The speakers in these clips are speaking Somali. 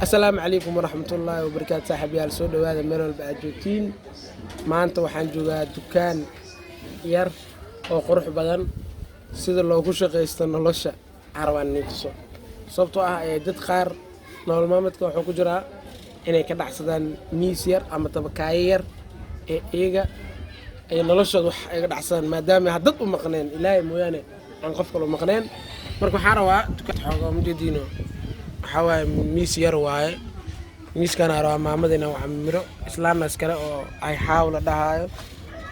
السلام عليكم ورحمة الله وبركاته صاحبي سو دhowaada meel walba aad joogtiin maanta waxaan joogaa dukaan yar oo qurux badan sida loogu shaqeysto nolosha carwaan nitiso sababtoo ah dad qaar nolol maalmeedka wuxuu ku jiraa inay ka dhacsadaan miis yar ama tabakaayo yar ee iyaga ay noloshooda wax ay ka dhacsadaan maadaama dad u maqneen ilaahay mooyaane aan qof kale u maqneen marka waxaan rabaa dukaan xoogaa mujadiino waxaa miis yar waaye miiskana rabaa maamadina waa miro islaamnaas kale oo ay xaaw la dhahaayo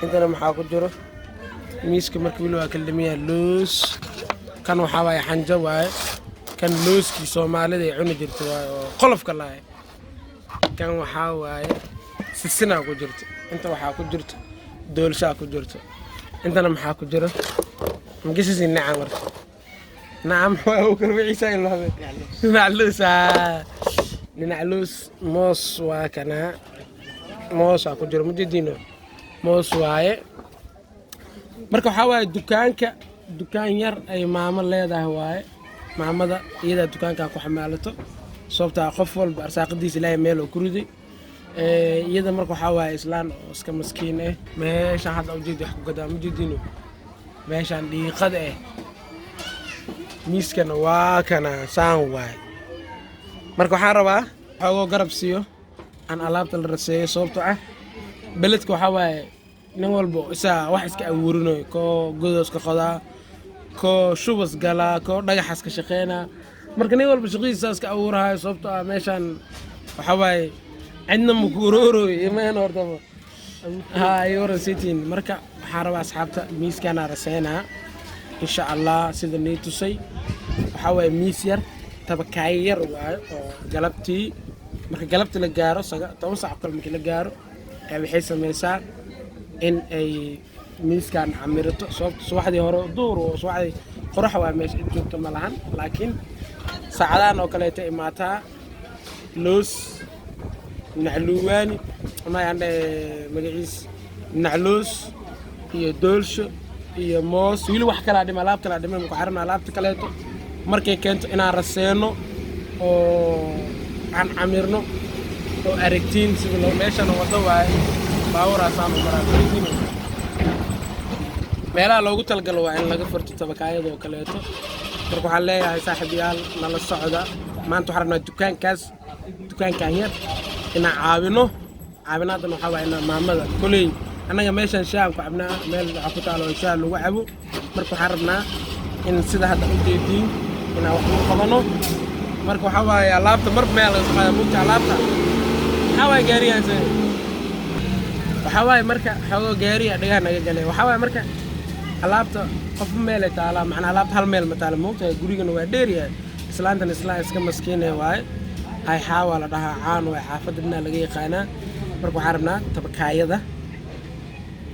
intana maxaa ku jiro miiska marka wili waa kala dhamiyaa loos kan waxaa waaye xanjo waaye kan looskii soomaalida ay cuni jirta waaye oo qolofka lahay kan waxaa waaye sisinaa ku jirta inta waxaa ku jirta doolshaa ku jirta intana maxaa ku jiro magashisi nacam marka نعم وكل عيسى الله نعلوس نعلوس موس وكنا موس أكو جرم جدينه موس واي مركو حواي دكان ير أي معمل لا ده واي معمل إذا دكان كأكو حمالته صوبت أخفل برساق ديس لا يميل وكرودي إذا مركو حواي إسلام اسك مسكين ماش أحد أوجد يحكو قدام جدينه ماش عندي قد miiskana waa kana saan waay marka waxaan rabaa xoogoo garab siiyo aan alaabta la raseeyo sababtoo ah beledka waxaa waaye nin walbo isaa wax iska abuurinayo koo godooska qodaa koo shubas galaa koo dhagaxas ka shaqeynaa marka nin walba shaqadiisa iska abuurahayo sababtoo ah meeshaan waxaa waaye cidna maku urooroy imeen hortaba haa yoran sitiin marka waxaan rabaa asxaabta miiskana raseynaa إن شاء الله سيدا نيتوسي وحاوي ميسير تبكاي ير قلبتي مركي قلبتي لقارو توسع أقل مكي لقارو بحيث ميسا إن أي ميس كان عميرتو سواحدي هورو دور وسواحدي قرحة وميش إنجوكتو ملعان لكن ساعدان وكاليتا إماتا لوس نعلواني ما يعني مقعيس نعلوس هي دولشو iyo moos wili wax kala dhima alaab kala dhima ku xarna alaabta kaleeto markay keento inaan raseeno oo aan amirno oo aragtiin sida loo meeshan wada waay baawraasaan u maraatiin meelaha loogu talgal waa in laga furto tabakaayada oo kaleeto marka waxaan leeyahay saaxiibayaal nala socda maanta waxaan rabnaa dukaankan yar inaan caawinaadana waxaa waaye inaan maamada kuley anaga meeshan shaam ku cabnaa meel waxa ku taalo shaam lagu cabo marka waxaan rabnaa in sida hadda u jeedin in wax u qabano marka waxa waaye alaabta mar meel la isqaado mugta alaabta waxa waaye gaariyaansan waxa waaye marka xogo gaariya dhagaa naga galay waxa waaye marka alaabta qof meel ay taala macna alaabta hal meel ma taala mugta gurigana waa dheeriya islaantan iska maskiinay waaye ay xaawala dhahaa caan way xaafadna laga yaqaana marka waxaan rabnaa tabakaayada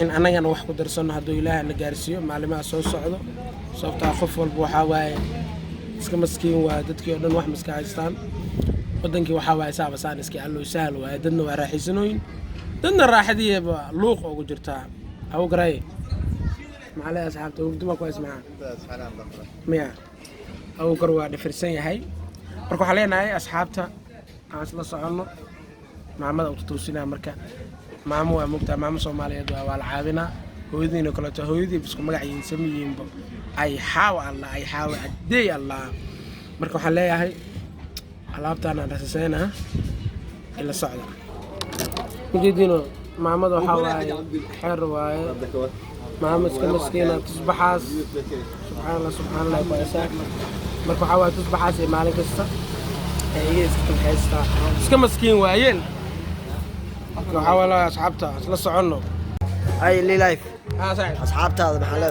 in anagana wax ku darsano hadduu ilaahay na gaarsiiyo maalimaha soo socdo sababtaa qof walba waxaa waaye iska maskiin waa dadkii oo dhan wax maska haystaan wadankii waxaa waaye saabasaan iska allo sahal waaye dadna waa raaxaysanooyin dadna raaxadiyeeba luuq ugu jirtaa aw garay macalay asxaabta hurduma ku ismaa miya aw gar waa dhifirsan yahay marka waxaan leenahay asxaabta aan isla soconno maamada u toosinaa marka maamo waa mugtaa maamo Soomaaliyeed waa la caawinaa hooyadiina kala taa hooyadii isku magaciin sameeyeenba ay xaaw Allah ay xaaw adeey Allah marka waxaan leeyahay alaabtaan aan rasaynaa ila socda mujidino maamada waxa waaye xeer waaye maamo iska maskiina tusbaxaas subhanallah baasaak marka waxa waaye tusbaxaas ee maalin kasta ay iska haysta iska maskiin waayeen وحاول أصحابته لا صعنوا أي اللي لايف صحيح أصحابته هذا محل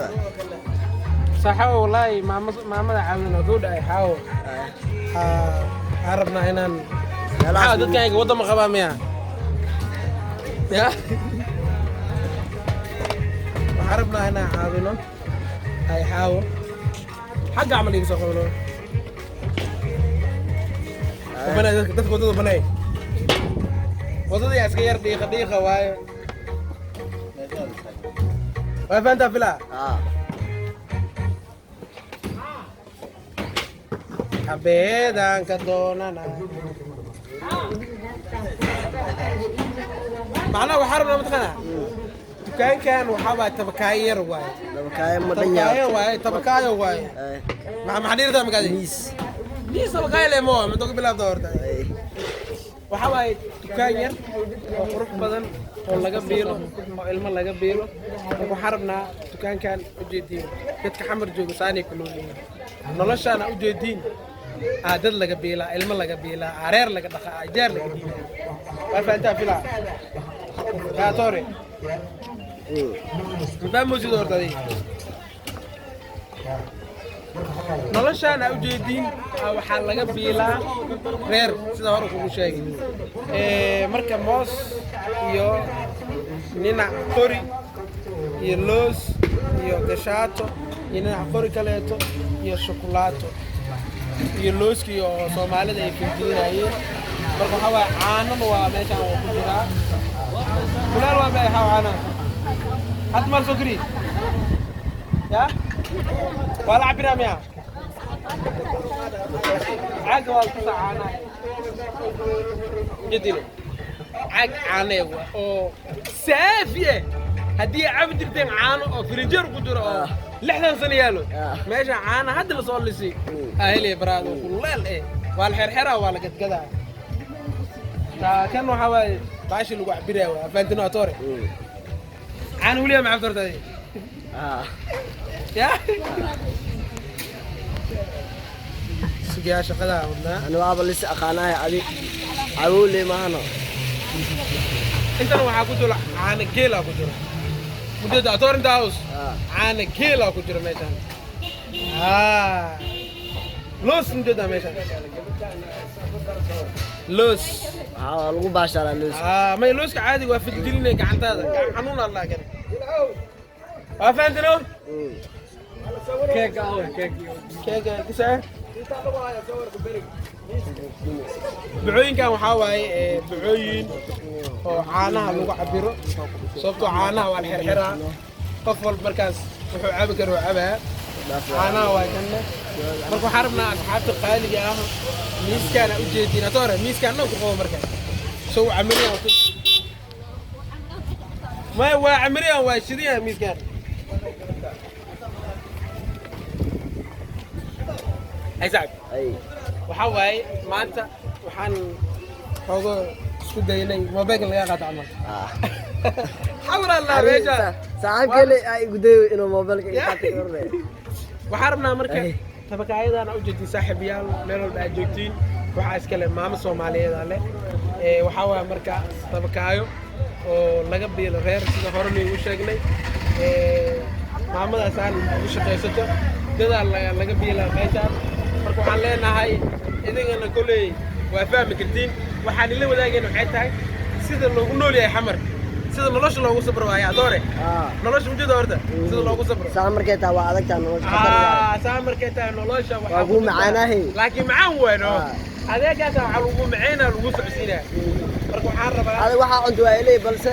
صح والله ما مدى عاملنا دود أي حاول عربنا هنا حاول تتكلم وضم خبام يا عربنا هنا عاملنا أي حاول حق عمل يسوونه وبنا تدخل تدخل بناي وضدي أسكير دقيقة واي فأنت فيلا abeedaan ka doonana macnaha waxaa rabnaa mataqaanaa dukaankan waxaa waay tabakaayo yar waaye dabakaayo ma tabakaayo dhanyaa waaye tabakaayo waaye maxaa dhirtaa magaadi miis tabakaayo leemo waaye matoga bilaabda horta waxaa waaye dukaan yar oo qurux badan oo laga biilo oo ilmo laga biilo marka waxaan rabnaa dukaankan ujeediin dadka xamar jooga saanay ku noolyihiin noloshaana ujeediin dad laga biilaa ilmo laga biilaa areer laga dhaqaa ajaar laga diilaa waa fahantaa filaa gaatore maxaa muusido hortadii noloshaana ujeediin waxaa laga biilaa reer sida hore kugu sheegay marka moos iyo ninac qori iyo loos iyo gashaato iyo ninac qori kaleeto iyo shukulaato iyo looskii oo soomaalida ay fiirjinayeen marka waxaa waaye caanana waa meeshaan oo ku jiraa kulaal waa baa caana had mal sokri ya waa la cabbiraa miya عاق والقصة عاناه جديله عاق عاناه أو سافية هدي عبد الدين عانه أو فرنجر قدره أو لحظة سنة يالو ماشي عانه هذا اللي صار لي شيء أهلي برادو كلها الإيه والحرحرة ولا قد كذا كانوا حوالي بعيش اللي عبيره فانتنا طارق عانه وليه مع عبد الدين يا يا شقدا أنا بابا لسه أقاناي علي عولي معنا أنت لو حكيت له عن كيلا كجرا كنت دكتور أنت هاوس عن كيلا كجرا مثلا لوس أنت ده مثلا لوس لو باشا لوس ما لوس عادي وفي الدين عن هذا حنون الله كده وفهمت له كيك كيك كيسة بعوينكان waxaa waaye بعوين oo caanaha lagu cabiro sababtoo caanaha waa xirxiraa qof walba markaas wuxuu cabi karo cabaa caanaha waa kanna marka waxaan rabnaa asxaabta qaaliga ah miiskaan u jeedina toore miiskaan ku qabo markaa soo camiriyan ma waa camiriyan waa shidiyan miiskaan أيزعب. waxaa waaye maanta waxaan xogo isku daynay mobilka laga qaata camal xawra allah reeja saaxiibkay ay guday inuu mobilka qaatay orday waxaan rabnaa marka tabakaayadana u jeedin saaxiibayaal meel walba aad joogtiin waxa iska leh maamo Soomaaliyeed ale waxaa waaye marka tabakaayo oo laga biilo reer sida hore u sheegnay maamadaas aan u shaqeysato dadaal laga biilaa meeshaan marka waxaan leenahay idingana kulay waa fahmi kartiin waxaan ila wadaagayna waxay tahay sida loogu nool yahay xamar sida nolosha loogu sabro waaye adoore nolosha mujida horta sida loogu sabro saamarkay taa waa adag taa nolosha saamarkay taa nolosha waxa ugu macaanahay laakiin macaan weeno adeegaas waxa lagu macaana lagu socodsiinaa marka waxaan rabaa adeeg waxa cunto waa ilay balse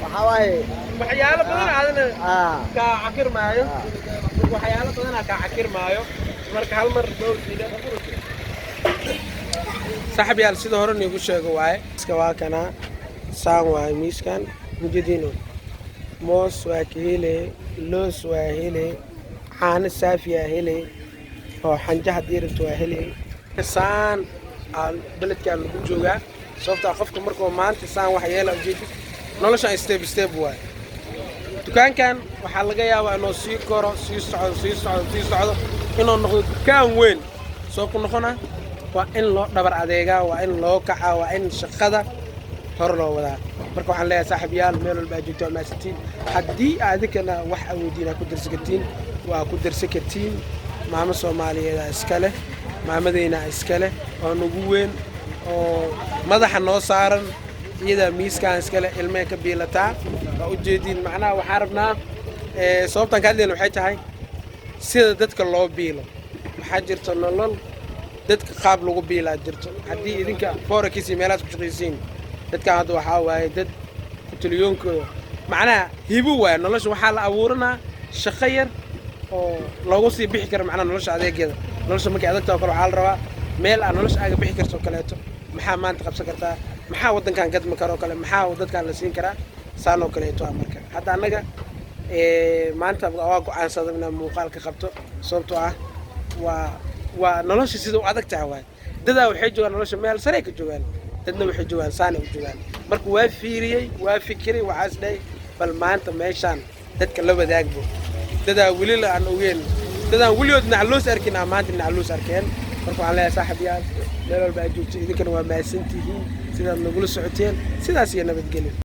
waxa waaye waxyaalo badan aadana ka cakir maayo waxyaalo badan ka cakir maayo marka hal mar dowlada صاحبي على سيده هورن يقول شيء قواي سكوا كنا سامع ميسكان مجدينه موس وكيله لوس وهيله حان سافيا هيله أو حنجة ديرت وهيله إنسان البلد كان بوجوجا صوت أخفكم مركو مان إنسان وحياله وجدي نلاش ستيب ستيب واي كان وحلقة يا وأنا سيكورا سيصعد إنه نقول كان وين سوق نخنا وإن لو دبر عديقة وإن لو كعة وإن شقدة هرلو وذا مركو حن ليه صاحب يال ميلو الباجيتو ما ستين حدي هذيك أنا وح أودينا كدر سكتين وكدر سكتين مع الصومالية إسكاله مع مدينة إسكاله ونجوين وماذا حنو صارن إذا ميس كان إسكاله الماء كبيلتا وجدين معنا وحاربنا صوبتنا كذي نوحيتها هاي سيد دتك الله بيله وحجرت النلل dadka qaab lagu biilaa jirto hadii idinka foorkiisi meelaad ku shaqaysiin dadka hada waxa waaye dad kutiliyoonkooda macnaha hibu waa nolosha waxa la abuuranaa shaqo yar oo lagu sii bixi karo macnaha nolosha adeegyada nolosha markay adagtaa oo kale waxaa la rabaa meel aan nolosha aaga bixi karto oo kaleeto maxaa maanta qabsan kartaa maxaa waddankan gadmi karo oo kale maxaa dadkaan la siin karaa saan oo kaleeto ah marka hadda annaga maanta waa go'aansaday inaan muuqaal ka qabto sababtoo ah waa nolosha sida u adag tahay waay dadaa waxay joogaan nolosha meel sare ka joogaan dadna waxay joogaan saana u joogaan marka waa fiiriyey waa fikiray waxaas dhahay bal maanta meeshaan dadka la wadaagbo dadaa weli la aan ogeyn dadaan weligood nacloos arkin aan maanta nacloos arkeen marka waxaan leeyahay saaxiibayaal meel walba aad joogto idinkana waa mahadsantihiin sidaad nagula socoteen sidaas iyo nabadgelyo